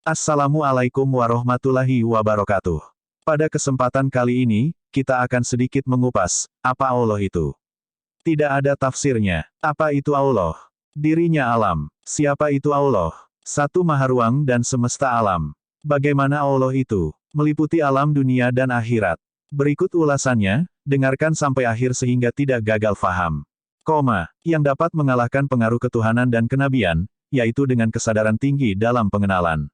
Assalamualaikum warahmatullahi wabarakatuh. Pada kesempatan kali ini, kita akan sedikit mengupas, apa Allah itu. Tidak ada tafsirnya. Apa itu Allah? Dirinya alam. Siapa itu Allah? Satu Maharuang dan semesta alam. Bagaimana Allah itu? Meliputi alam dunia dan akhirat. Berikut ulasannya, dengarkan sampai akhir sehingga tidak gagal faham. Yang dapat mengalahkan pengaruh ketuhanan dan kenabian, yaitu dengan kesadaran tinggi dalam pengenalan.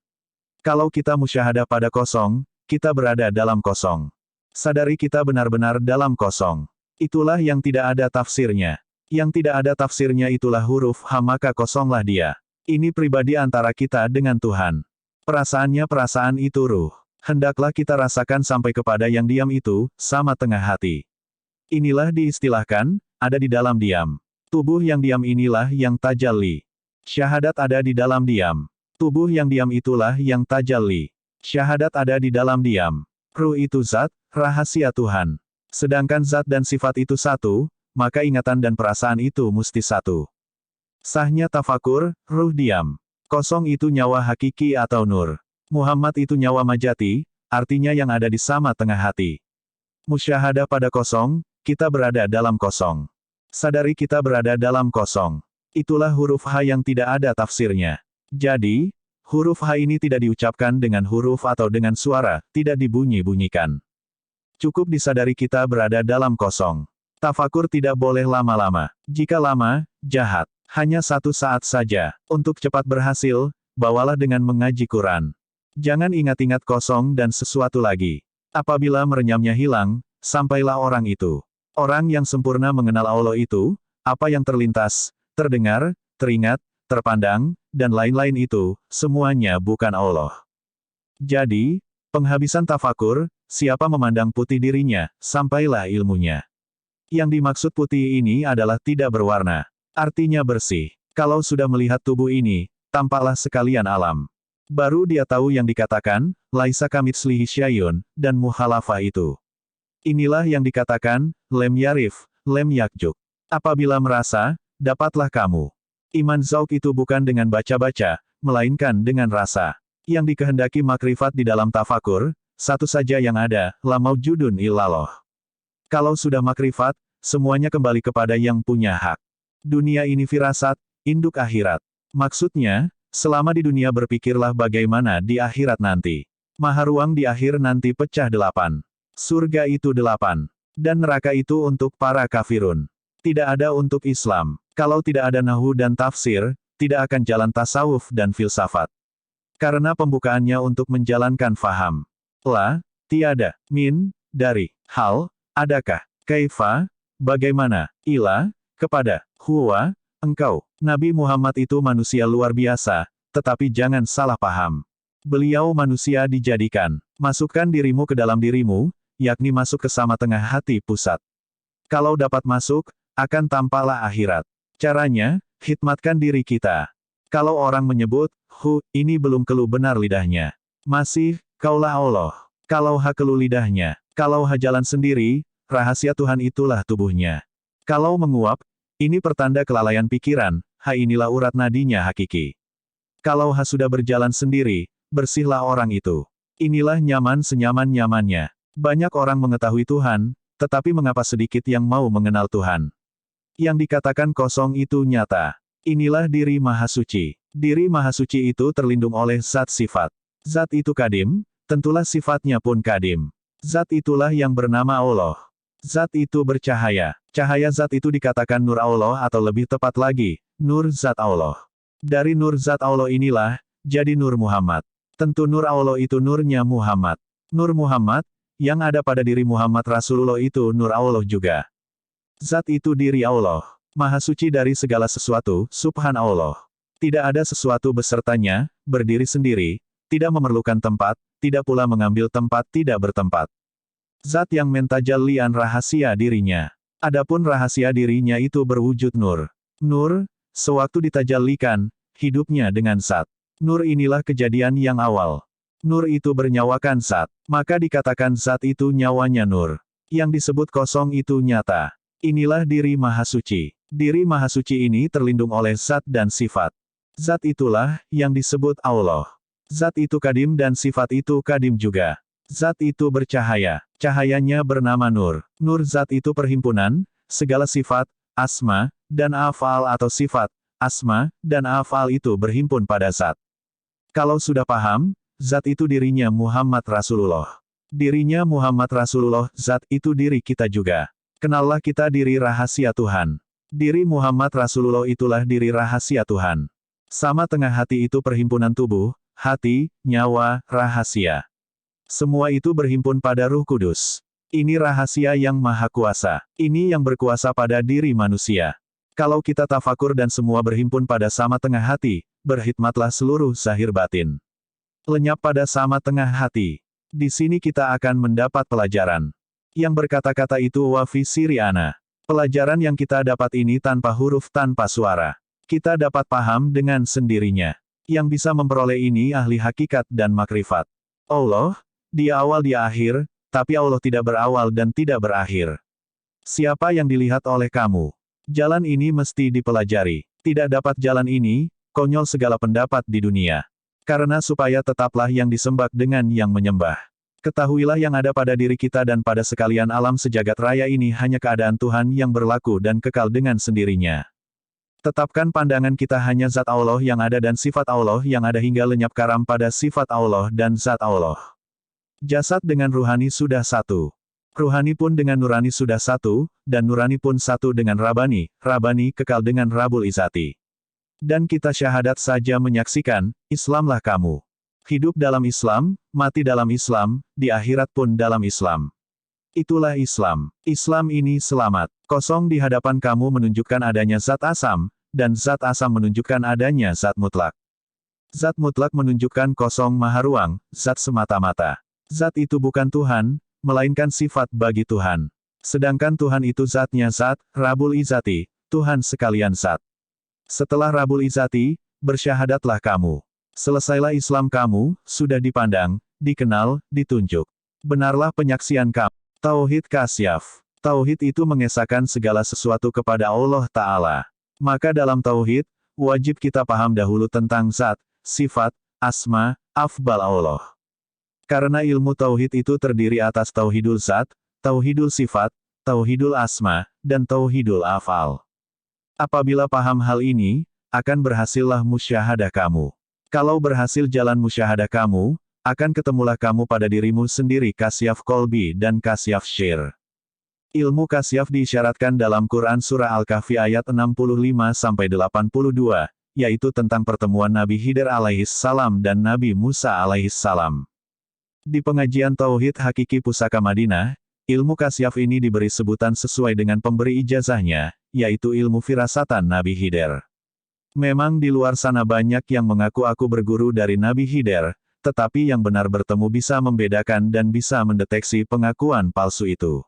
Kalau kita musyahadah pada kosong, kita berada dalam kosong. Sadari kita benar-benar dalam kosong. Itulah yang tidak ada tafsirnya. Yang tidak ada tafsirnya itulah huruf H, maka kosonglah dia. Ini pribadi antara kita dengan Tuhan. Perasaannya perasaan itu ruh. Hendaklah kita rasakan sampai kepada yang diam itu, sama tengah hati. Inilah diistilahkan, ada di dalam diam. Tubuh yang diam inilah yang tajalli. Syahadat ada di dalam diam. Tubuh yang diam itulah yang tajalli. Syahadat ada di dalam diam. Ruh itu zat, rahasia Tuhan. Sedangkan zat dan sifat itu satu, maka ingatan dan perasaan itu mesti satu. Sahnya tafakur, ruh diam. Kosong itu nyawa hakiki atau nur. Muhammad itu nyawa majati, artinya yang ada di sama tengah hati. Musyahadah pada kosong, kita berada dalam kosong. Sadari kita berada dalam kosong. Itulah huruf H yang tidak ada tafsirnya. Jadi, huruf H ini tidak diucapkan dengan huruf atau dengan suara, tidak dibunyi-bunyikan. Cukup disadari kita berada dalam kosong. Tafakur tidak boleh lama-lama. Jika lama, jahat. Hanya satu saat saja. Untuk cepat berhasil, bawalah dengan mengaji Quran. Jangan ingat-ingat kosong dan sesuatu lagi. Apabila merenyamnya hilang, sampailah orang itu. Orang yang sempurna mengenal Allah itu, apa yang terlintas, terdengar, teringat, terpandang, dan lain-lain itu, semuanya bukan Allah. Jadi, penghabisan tafakur, siapa memandang putih dirinya, sampailah ilmunya. Yang dimaksud putih ini adalah tidak berwarna. Artinya bersih. Kalau sudah melihat tubuh ini, tampaklah sekalian alam. Baru dia tahu yang dikatakan, laisa kamitslihi syai'un, dan muhalafah itu. Inilah yang dikatakan, lem yarif, lem yakjuk. Apabila merasa, dapatlah kamu. Iman zauk itu bukan dengan baca-baca, melainkan dengan rasa. Yang dikehendaki makrifat di dalam tafakur, satu saja yang ada, la maujudun illallah. Kalau sudah makrifat, semuanya kembali kepada yang punya hak. Dunia ini firasat, induk akhirat. Maksudnya, selama di dunia berpikirlah bagaimana di akhirat nanti. Maharuang di akhir nanti pecah 8. Surga itu 8. Dan neraka itu untuk para kafirun. Tidak ada untuk Islam. Kalau tidak ada nahu dan tafsir, tidak akan jalan tasawuf dan filsafat. Karena pembukaannya untuk menjalankan faham. La, tiada, min, dari, hal, adakah, kaifa, bagaimana, ila, kepada, huwa, engkau. Nabi Muhammad itu manusia luar biasa, tetapi jangan salah paham. Beliau manusia dijadikan. Masukkan dirimu ke dalam dirimu, yakni masuk ke sama tengah hati pusat. Kalau dapat masuk, akan tampaklah akhirat. Caranya, khidmatkan diri kita. Kalau orang menyebut, ini belum kelu benar lidahnya. Masih, kaulah Allah. Kalau kelu lidahnya. Kalau jalan sendiri, rahasia Tuhan itulah tubuhnya. Kalau menguap, ini pertanda kelalaian pikiran, inilah urat nadinya hakiki. Kalau sudah berjalan sendiri, bersihlah orang itu. Inilah nyaman senyaman-nyamannya. Banyak orang mengetahui Tuhan, tetapi mengapa sedikit yang mau mengenal Tuhan? Yang dikatakan kosong itu nyata. Inilah diri Maha Suci. Diri Maha Suci itu terlindung oleh zat sifat. Zat itu kadim, tentulah sifatnya pun kadim. Zat itulah yang bernama Allah. Zat itu bercahaya. Cahaya zat itu dikatakan nur Allah atau lebih tepat lagi, nur zat Allah. Dari nur zat Allah inilah, jadi nur Muhammad. Tentu nur Allah itu nurnya Muhammad. Nur Muhammad, yang ada pada diri Muhammad Rasulullah itu nur Allah juga. Zat itu diri Allah. Maha suci dari segala sesuatu, subhanallah. Tidak ada sesuatu besertanya, berdiri sendiri, tidak memerlukan tempat, tidak pula mengambil tempat tidak bertempat. Zat yang mentajallian rahasia dirinya. Adapun rahasia dirinya itu berwujud nur. Nur, sewaktu ditajallikan, hidupnya dengan zat. Nur inilah kejadian yang awal. Nur itu bernyawakan zat. Maka dikatakan zat itu nyawanya nur. Yang disebut kosong itu nyata. Inilah diri Maha Suci. Diri Maha Suci ini terlindung oleh zat dan sifat. Zat itulah yang disebut Allah. Zat itu kadim dan sifat itu kadim juga. Zat itu bercahaya. Cahayanya bernama Nur. Nur zat itu perhimpunan, segala sifat, asma, dan afal atau sifat, asma, dan afal itu berhimpun pada zat. Kalau sudah paham, zat itu dirinya Muhammad Rasulullah. Dirinya Muhammad Rasulullah, zat itu diri kita juga. Kenallah kita diri rahasia Tuhan. Diri Muhammad Rasulullah itulah diri rahasia Tuhan. Sama tengah hati itu perhimpunan tubuh, hati, nyawa, rahasia. Semua itu berhimpun pada Ruh Kudus. Ini rahasia yang maha kuasa. Ini yang berkuasa pada diri manusia. Kalau kita tafakur dan semua berhimpun pada sama tengah hati, berkhidmatlah seluruh zahir batin. Lenyap pada sama tengah hati. Di sini kita akan mendapat pelajaran. Yang berkata-kata itu wafi siriana. Pelajaran yang kita dapat ini tanpa huruf, tanpa suara. Kita dapat paham dengan sendirinya. Yang bisa memperoleh ini ahli hakikat dan makrifat. Allah, dia awal dia akhir, tapi Allah tidak berawal dan tidak berakhir. Siapa yang dilihat oleh kamu? Jalan ini mesti dipelajari. Tidak dapat jalan ini, konyol segala pendapat di dunia. Karena supaya tetaplah yang disembah dengan yang menyembah. Ketahuilah yang ada pada diri kita dan pada sekalian alam sejagat raya ini hanya keadaan Tuhan yang berlaku dan kekal dengan sendirinya. Tetapkan pandangan kita hanya zat Allah yang ada dan sifat Allah yang ada hingga lenyap karam pada sifat Allah dan zat Allah. Jasad dengan ruhani sudah satu. Ruhani pun dengan nurani sudah satu, dan nurani pun satu dengan Rabani, Rabani kekal dengan Rabul Izzati. Dan kita syahadat saja menyaksikan, Islamlah kamu. Hidup dalam Islam, mati dalam Islam, di akhirat pun dalam Islam. Itulah Islam. Islam ini selamat. Kosong di hadapan kamu menunjukkan adanya zat asam, dan zat asam menunjukkan adanya zat mutlak. Zat mutlak menunjukkan kosong maha ruang, zat semata-mata. Zat itu bukan Tuhan, melainkan sifat bagi Tuhan. Sedangkan Tuhan itu zatnya zat, Rabul Izzati, Tuhan sekalian zat. Setelah Rabul Izzati, bersyahadatlah kamu. Selesailah Islam kamu, sudah dipandang, dikenal, ditunjuk. Benarlah penyaksian kamu. Tauhid Kasyaf. Tauhid itu mengesahkan segala sesuatu kepada Allah Ta'ala. Maka dalam Tauhid, wajib kita paham dahulu tentang zat, sifat, asma, afbal Allah. Karena ilmu Tauhid itu terdiri atas Tauhidul Zat, Tauhidul Sifat, Tauhidul Asma, dan Tauhidul Afal. Apabila paham hal ini, akan berhasillah musyahadah kamu. Kalau berhasil jalan musyahadah kamu, akan ketemulah kamu pada dirimu sendiri kasyaf kolbi dan kasyaf syir. Ilmu kasyaf diisyaratkan dalam Quran Surah Al-Kahfi ayat 65-82, yaitu tentang pertemuan Nabi Khidir alaihissalam dan Nabi Musa alaihissalam. Di pengajian Tauhid Hakiki Pusaka Madinah, ilmu kasyaf ini diberi sebutan sesuai dengan pemberi ijazahnya, yaitu ilmu firasatan Nabi Khidir. Memang di luar sana banyak yang mengaku aku berguru dari Nabi Khidir, tetapi yang benar bertemu bisa membedakan dan bisa mendeteksi pengakuan palsu itu.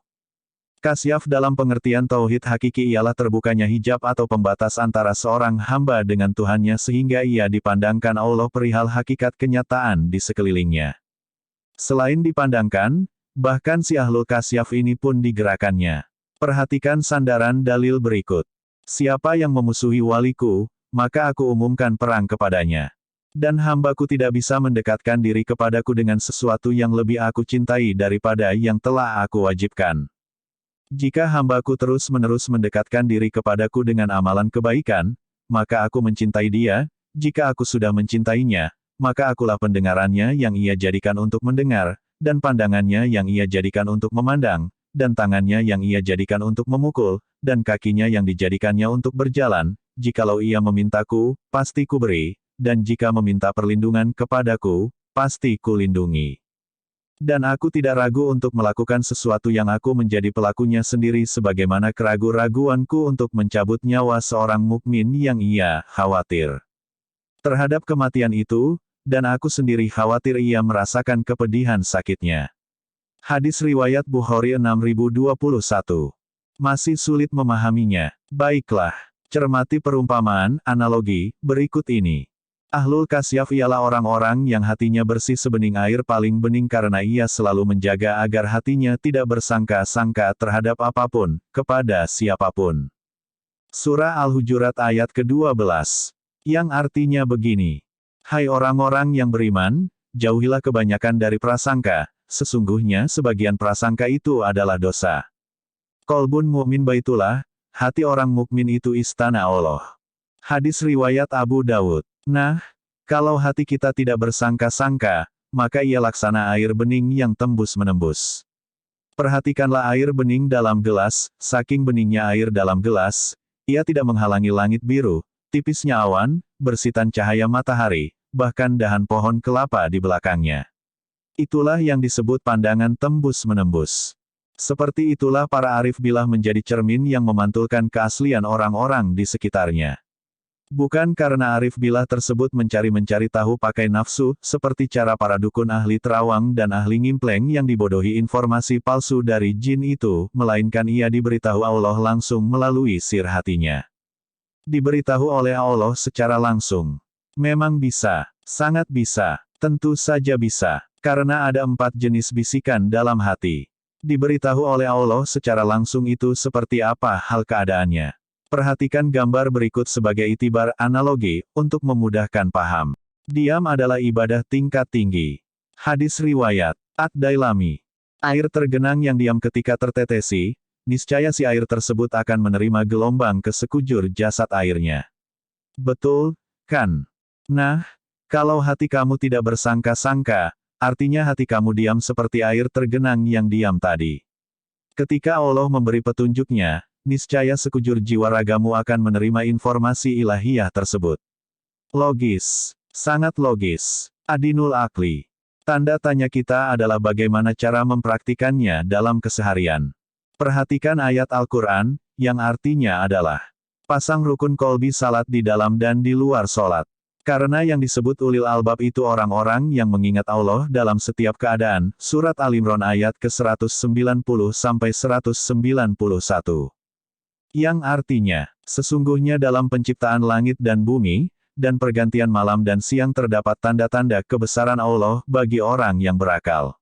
Kasyaf dalam pengertian Tauhid Hakiki ialah terbukanya hijab atau pembatas antara seorang hamba dengan Tuhannya sehingga ia dipandangkan Allah perihal hakikat kenyataan di sekelilingnya. Selain dipandangkan, bahkan si ahlul kasyaf ini pun digerakkannya. Perhatikan sandaran dalil berikut. Siapa yang memusuhi waliku, maka aku umumkan perang kepadanya. Dan hambaku tidak bisa mendekatkan diri kepadaku dengan sesuatu yang lebih aku cintai daripada yang telah aku wajibkan. Jika hambaku terus-menerus mendekatkan diri kepadaku dengan amalan kebaikan, maka aku mencintai dia. Jika aku sudah mencintainya, maka akulah pendengarannya yang ia jadikan untuk mendengar, dan pandangannya yang ia jadikan untuk memandang, dan tangannya yang ia jadikan untuk memukul, dan kakinya yang dijadikannya untuk berjalan. Jikalau ia memintaku, pasti kuberi, dan jika meminta perlindungan kepadaku, pasti kulindungi. Dan aku tidak ragu untuk melakukan sesuatu yang aku menjadi pelakunya sendiri sebagaimana keragu-raguanku untuk mencabut nyawa seorang mukmin yang ia khawatir terhadap kematian itu, dan aku sendiri khawatir ia merasakan kepedihan sakitnya. Hadis riwayat Bukhari 6021. Masih sulit memahaminya. Baiklah, cermati perumpamaan, analogi, berikut ini. Ahlul kasyaf ialah orang-orang yang hatinya bersih sebening air paling bening karena ia selalu menjaga agar hatinya tidak bersangka-sangka terhadap apapun, kepada siapapun. Surah Al-Hujurat ayat ke-12. Yang artinya begini. Hai orang-orang yang beriman, jauhilah kebanyakan dari prasangka, sesungguhnya sebagian prasangka itu adalah dosa. Kolbun mukmin baitullah, hati orang mukmin itu istana Allah. Hadis riwayat Abu Dawud. Nah, kalau hati kita tidak bersangka-sangka, maka ia laksana air bening yang tembus-menembus. Perhatikanlah air bening dalam gelas, saking beningnya air dalam gelas, ia tidak menghalangi langit biru, tipisnya awan, bersitan cahaya matahari, bahkan dahan pohon kelapa di belakangnya. Itulah yang disebut pandangan tembus-menembus. Seperti itulah para arif billah menjadi cermin yang memantulkan keaslian orang-orang di sekitarnya. Bukan karena arif billah tersebut mencari-mencari tahu pakai nafsu, seperti cara para dukun ahli terawang dan ahli ngimpleng yang dibodohi informasi palsu dari jin itu, melainkan ia diberitahu Allah langsung melalui sir hatinya. Diberitahu oleh Allah secara langsung. Memang bisa, sangat bisa, tentu saja bisa, karena ada 4 jenis bisikan dalam hati. Diberitahu oleh Allah secara langsung itu seperti apa hal keadaannya. Perhatikan gambar berikut sebagai itibar analogi, untuk memudahkan paham. Diam adalah ibadah tingkat tinggi. Hadis riwayat Ad-Dailami. Air tergenang yang diam ketika tertetesi, niscaya si air tersebut akan menerima gelombang ke sekujur jasad airnya. Betul, kan? Nah, kalau hati kamu tidak bersangka-sangka, artinya hati kamu diam seperti air tergenang yang diam tadi. Ketika Allah memberi petunjuknya, niscaya sekujur jiwa ragamu akan menerima informasi ilahiyah tersebut. Logis. Sangat logis. Adinul akli. Tanda tanya kita adalah bagaimana cara mempraktikannya dalam keseharian. Perhatikan ayat Al-Quran, yang artinya adalah pasang rukun kolbi salat di dalam dan di luar sholat. Karena yang disebut ulil albab itu orang-orang yang mengingat Allah dalam setiap keadaan, surat Al-Imran ayat ke-190-191. Yang artinya, sesungguhnya dalam penciptaan langit dan bumi, dan pergantian malam dan siang terdapat tanda-tanda kebesaran Allah bagi orang yang berakal.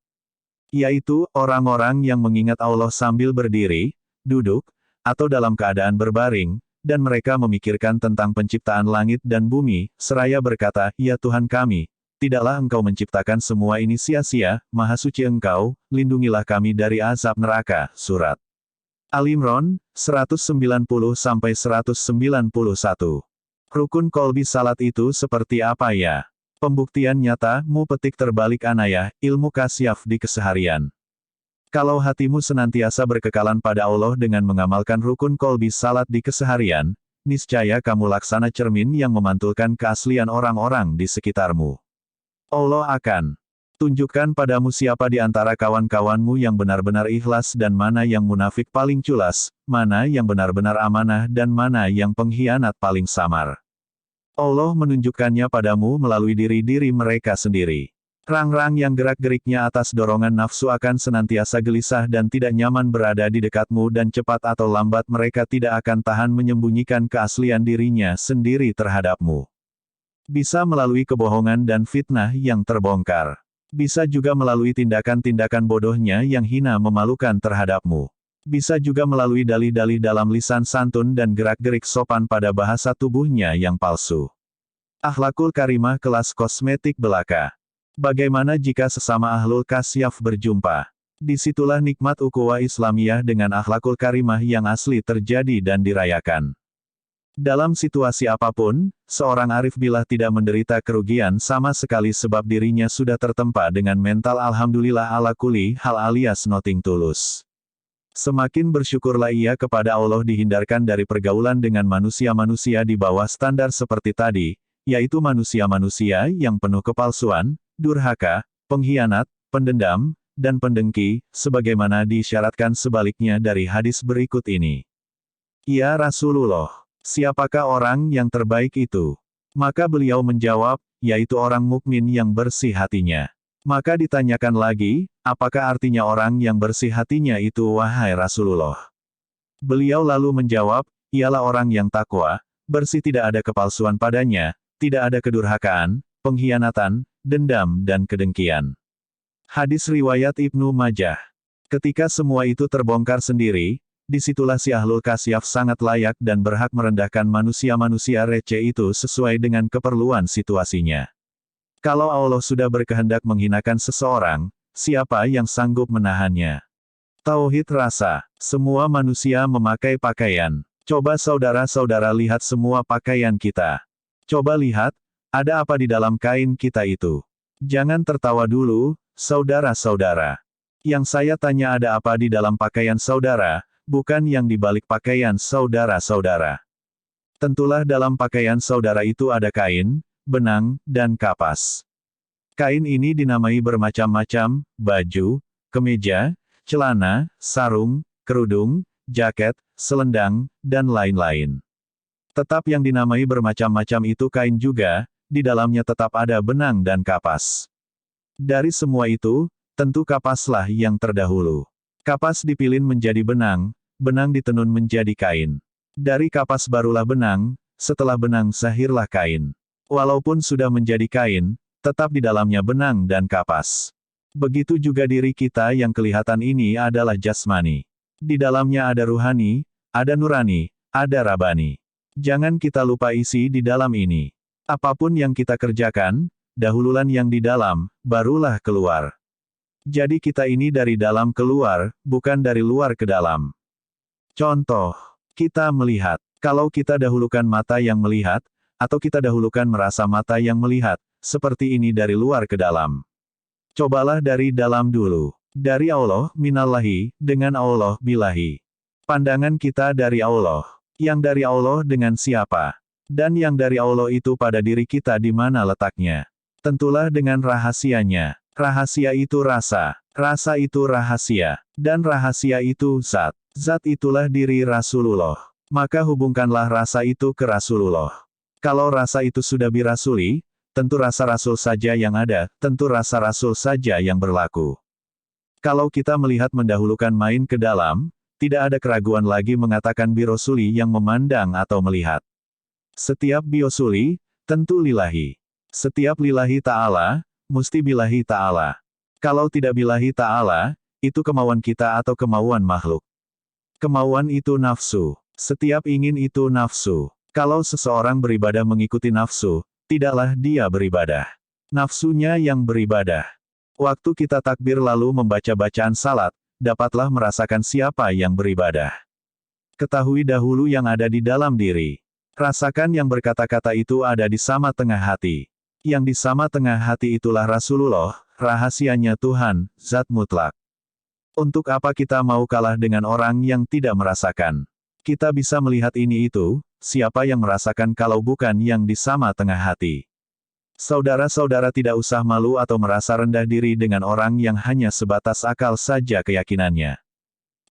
Yaitu, orang-orang yang mengingat Allah sambil berdiri, duduk, atau dalam keadaan berbaring, dan mereka memikirkan tentang penciptaan langit dan bumi, seraya berkata, "Ya Tuhan kami, tidaklah Engkau menciptakan semua ini sia-sia, Maha Suci Engkau, lindungilah kami dari azab neraka." Surat Al-Imran, 190-191. Rukun kolbi salat itu seperti apa ya? Pembuktian nyata, mu petik terbalik anaya, ilmu kasyaf di keseharian. Kalau hatimu senantiasa berkekalan pada Allah dengan mengamalkan rukun kolbi salat di keseharian, niscaya kamu laksana cermin yang memantulkan keaslian orang-orang di sekitarmu. Allah akan tunjukkan padamu siapa di antara kawan-kawanmu yang benar-benar ikhlas dan mana yang munafik paling culas, mana yang benar-benar amanah dan mana yang pengkhianat paling samar. Allah menunjukkannya padamu melalui diri-diri mereka sendiri. Rang-rang yang gerak-geriknya atas dorongan nafsu akan senantiasa gelisah dan tidak nyaman berada di dekatmu dan cepat atau lambat mereka tidak akan tahan menyembunyikan keaslian dirinya sendiri terhadapmu. Bisa melalui kebohongan dan fitnah yang terbongkar. Bisa juga melalui tindakan-tindakan bodohnya yang hina memalukan terhadapmu. Bisa juga melalui dalih-dalih dalam lisan santun dan gerak-gerik sopan pada bahasa tubuhnya yang palsu. Akhlakul karimah kelas kosmetik belaka. Bagaimana jika sesama ahlul kasyaf berjumpa? Disitulah nikmat ukhuwah Islamiyah dengan akhlakul karimah yang asli terjadi dan dirayakan. Dalam situasi apapun, seorang arif billah tidak menderita kerugian sama sekali sebab dirinya sudah tertempa dengan mental alhamdulillah ala kulli hal alias nothing tulus. Semakin bersyukurlah ia kepada Allah dihindarkan dari pergaulan dengan manusia-manusia di bawah standar seperti tadi, yaitu manusia-manusia yang penuh kepalsuan, durhaka, pengkhianat, pendendam, dan pendengki, sebagaimana diisyaratkan sebaliknya dari hadis berikut ini. Ya Rasulullah, siapakah orang yang terbaik itu? Maka beliau menjawab, yaitu orang mukmin yang bersih hatinya. Maka ditanyakan lagi, apakah artinya orang yang bersih hatinya itu wahai Rasulullah? Beliau lalu menjawab, ialah orang yang takwa, bersih tidak ada kepalsuan padanya, tidak ada kedurhakaan, pengkhianatan, dendam dan kedengkian. Hadis riwayat Ibnu Majah. Ketika semua itu terbongkar sendiri, disitulah si ahlul kasyaf sangat layak dan berhak merendahkan manusia-manusia receh itu sesuai dengan keperluan situasinya. Kalau Allah sudah berkehendak menghinakan seseorang, siapa yang sanggup menahannya? Tauhid rasa. Semua manusia memakai pakaian. Coba saudara-saudara lihat semua pakaian kita. Coba lihat, ada apa di dalam kain kita itu? Jangan tertawa dulu, saudara-saudara. Yang saya tanya ada apa di dalam pakaian saudara, bukan yang di balik pakaian saudara-saudara. Tentulah dalam pakaian saudara itu ada kain, benang, dan kapas. Kain ini dinamai bermacam-macam, baju, kemeja, celana, sarung, kerudung, jaket, selendang, dan lain-lain. Tetap yang dinamai bermacam-macam itu kain juga, di dalamnya tetap ada benang dan kapas. Dari semua itu, tentu kapaslah yang terdahulu. Kapas dipilin menjadi benang, benang ditenun menjadi kain. Dari kapas barulah benang, setelah benang sahirlah kain. Walaupun sudah menjadi kain, tetap di dalamnya benang dan kapas. Begitu juga diri kita yang kelihatan ini adalah jasmani. Di dalamnya ada ruhani, ada nurani, ada rabani. Jangan kita lupa isi di dalam ini. Apapun yang kita kerjakan, dahululan yang di dalam, barulah keluar. Jadi kita ini dari dalam keluar, bukan dari luar ke dalam. Contoh, kita melihat. Kalau kita dahulukan mata yang melihat, atau kita dahulukan merasa mata yang melihat, seperti ini dari luar ke dalam. Cobalah dari dalam dulu. Dari Allah, minallahi, dengan Allah, bilahi. Pandangan kita dari Allah. Yang dari Allah dengan siapa? Dan yang dari Allah itu pada diri kita di mana letaknya? Tentulah dengan rahasianya. Rahasia itu rasa. Rasa itu rahasia. Dan rahasia itu zat. Zat itulah diri Rasulullah. Maka hubungkanlah rasa itu ke Rasulullah. Kalau rasa itu sudah birasuli, tentu rasa Rasul saja yang ada, tentu rasa Rasul saja yang berlaku. Kalau kita melihat mendahulukan main ke dalam, tidak ada keraguan lagi mengatakan birosuli yang memandang atau melihat. Setiap biosuli, tentu lillahi. Setiap lillahi ta'ala, musti billahi ta'ala. Kalau tidak billahi ta'ala, itu kemauan kita atau kemauan makhluk. Kemauan itu nafsu. Setiap ingin itu nafsu. Kalau seseorang beribadah mengikuti nafsu, tidaklah dia beribadah. Nafsunya yang beribadah. Waktu kita takbir lalu membaca bacaan salat, dapatlah merasakan siapa yang beribadah. Ketahui dahulu yang ada di dalam diri. Rasakan yang berkata-kata itu ada di sama tengah hati. Yang di sama tengah hati itulah Rasulullah, rahasianya Tuhan, zat mutlak. Untuk apa kita mau kalah dengan orang yang tidak merasakan? Kita bisa melihat ini itu, siapa yang merasakan kalau bukan yang di sama tengah hati? Saudara-saudara tidak usah malu atau merasa rendah diri dengan orang yang hanya sebatas akal saja keyakinannya.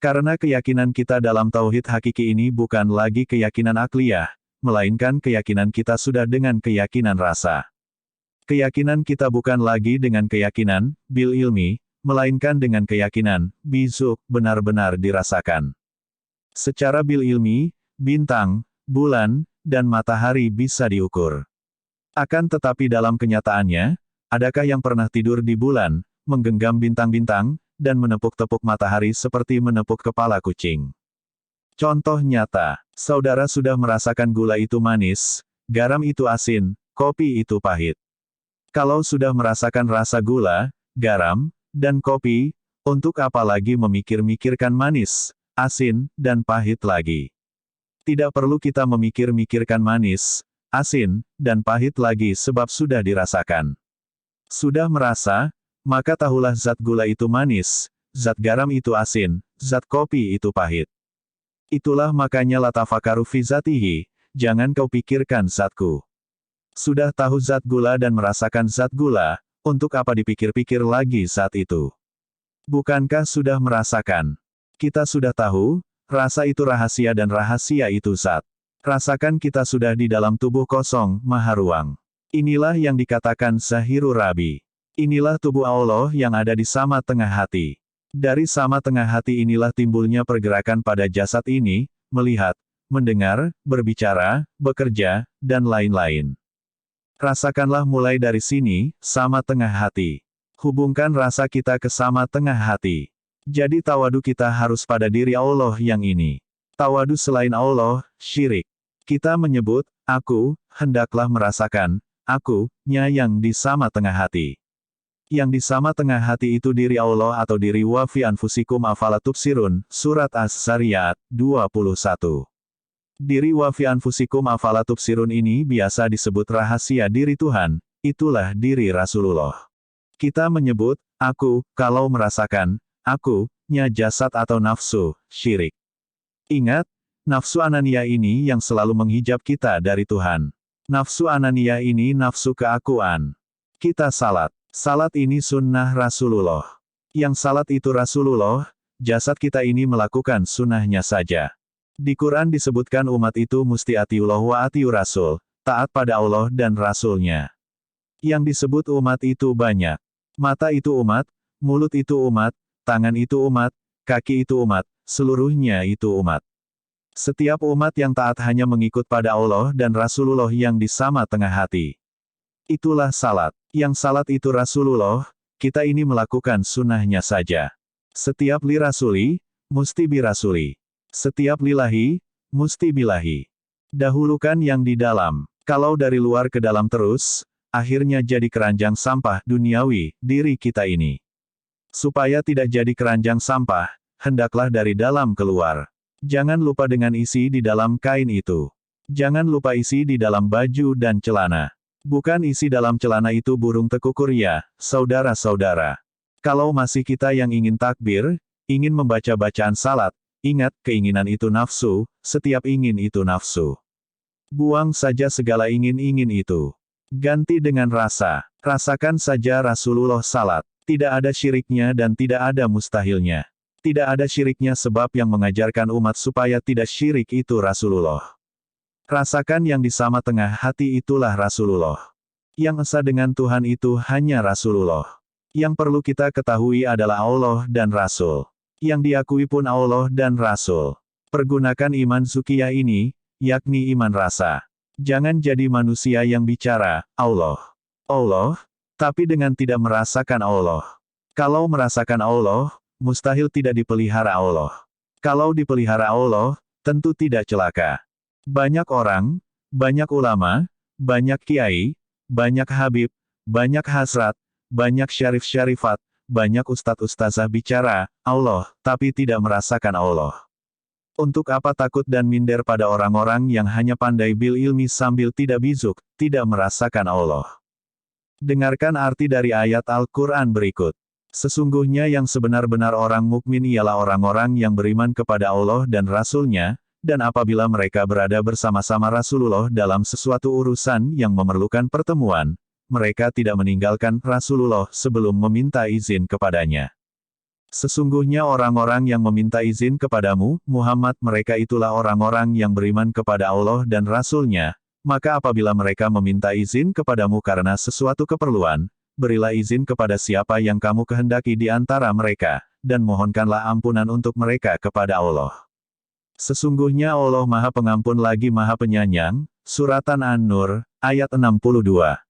Karena keyakinan kita dalam tauhid hakiki ini bukan lagi keyakinan akliyah, melainkan keyakinan kita sudah dengan keyakinan rasa. Keyakinan kita bukan lagi dengan keyakinan, bil ilmi, melainkan dengan keyakinan, bizuk, benar-benar dirasakan. Secara bil ilmi, bintang, bulan, dan matahari bisa diukur. Akan tetapi dalam kenyataannya, adakah yang pernah tidur di bulan, menggenggam bintang-bintang, dan menepuk-tepuk matahari seperti menepuk kepala kucing? Contoh nyata, saudara sudah merasakan gula itu manis, garam itu asin, kopi itu pahit. Kalau sudah merasakan rasa gula, garam, dan kopi, untuk apa lagi memikir-mikirkan manis, asin, dan pahit lagi? Tidak perlu kita memikir-mikirkan manis, asin, dan pahit lagi sebab sudah dirasakan. Sudah merasa, maka tahulah zat gula itu manis, zat garam itu asin, zat kopi itu pahit. Itulah makanya la tafakaru fi zatihi, jangan kau pikirkan zatku. Sudah tahu zat gula dan merasakan zat gula, untuk apa dipikir-pikir lagi zat itu? Bukankah sudah merasakan? Kita sudah tahu, rasa itu rahasia dan rahasia itu zat. Rasakan kita sudah di dalam tubuh kosong, maha ruang. Inilah yang dikatakan Zahiru Rabi. Inilah tubuh Allah yang ada di sama tengah hati. Dari sama tengah hati inilah timbulnya pergerakan pada jasad ini, melihat, mendengar, berbicara, bekerja, dan lain-lain. Rasakanlah mulai dari sini, sama tengah hati. Hubungkan rasa kita ke sama tengah hati. Jadi tawadu kita harus pada diri Allah yang ini. Tawadu selain Allah, syirik. Kita menyebut, aku, hendaklah merasakan, aku-nya yang di sama tengah hati. Yang di sama tengah hati itu diri Allah atau diri wa fi anfusikum afala tubsirun, Surat As-Zariyat, 21. Diri wa fi anfusikum afala tubsirun ini biasa disebut rahasia diri Tuhan, itulah diri Rasulullah. Kita menyebut, aku, kalau merasakan, aku-nya jasad atau nafsu, syirik. Ingat, nafsu anania ini yang selalu menghijab kita dari Tuhan. Nafsu anania ini nafsu keakuan. Kita salat. Salat ini sunnah Rasulullah. Yang salat itu Rasulullah, jasad kita ini melakukan sunnahnya saja. Di Quran disebutkan umat itu musti atiullah wa atiu Rasul, taat pada Allah dan Rasulnya. Yang disebut umat itu banyak. Mata itu umat, mulut itu umat, tangan itu umat, kaki itu umat, seluruhnya itu umat. Setiap umat yang taat hanya mengikut pada Allah dan Rasulullah yang di sama tengah hati. Itulah salat. Yang salat itu Rasulullah, kita ini melakukan sunnahnya saja. Setiap li rasuli, musti bi rasuli. Setiap lillahi, musti bilahi. Dahulukan yang di dalam. Kalau dari luar ke dalam terus, akhirnya jadi keranjang sampah duniawi, diri kita ini. Supaya tidak jadi keranjang sampah, hendaklah dari dalam keluar. Jangan lupa dengan isi di dalam kain itu. Jangan lupa isi di dalam baju dan celana. Bukan isi dalam celana itu burung tekukur ya, saudara-saudara. Kalau masih kita yang ingin takbir, ingin membaca bacaan salat, ingat, keinginan itu nafsu, setiap ingin itu nafsu. Buang saja segala ingin-ingin itu. Ganti dengan rasa. Rasakan saja Rasulullah salat. Tidak ada syiriknya dan tidak ada mustahilnya. Tidak ada syiriknya sebab yang mengajarkan umat supaya tidak syirik itu Rasulullah. Rasakan yang di sama tengah hati itulah Rasulullah. Yang esa dengan Tuhan itu hanya Rasulullah. Yang perlu kita ketahui adalah Allah dan Rasul. Yang diakui pun Allah dan Rasul. Pergunakan iman zukiyah ini, yakni iman rasa. Jangan jadi manusia yang bicara, Allah. Allah, tapi dengan tidak merasakan Allah. Kalau merasakan Allah, mustahil tidak dipelihara Allah. Kalau dipelihara Allah, tentu tidak celaka. Banyak orang, banyak ulama, banyak kiai, banyak habib, banyak hasrat, banyak syarif-syarifat, banyak ustadz-ustazah bicara, Allah, tapi tidak merasakan Allah. Untuk apa takut dan minder pada orang-orang yang hanya pandai bil ilmi sambil tidak bizuk, tidak merasakan Allah. Dengarkan arti dari ayat Al-Quran berikut. Sesungguhnya yang sebenar-benar orang mukmin ialah orang-orang yang beriman kepada Allah dan Rasul-Nya, dan apabila mereka berada bersama-sama Rasulullah dalam sesuatu urusan yang memerlukan pertemuan, mereka tidak meninggalkan Rasulullah sebelum meminta izin kepadanya. Sesungguhnya orang-orang yang meminta izin kepadamu, Muhammad, mereka itulah orang-orang yang beriman kepada Allah dan Rasul-Nya, maka apabila mereka meminta izin kepadamu karena sesuatu keperluan, berilah izin kepada siapa yang kamu kehendaki di antara mereka, dan mohonkanlah ampunan untuk mereka kepada Allah. Sesungguhnya Allah Maha Pengampun lagi Maha Penyayang, Surat An-Nur, ayat 62.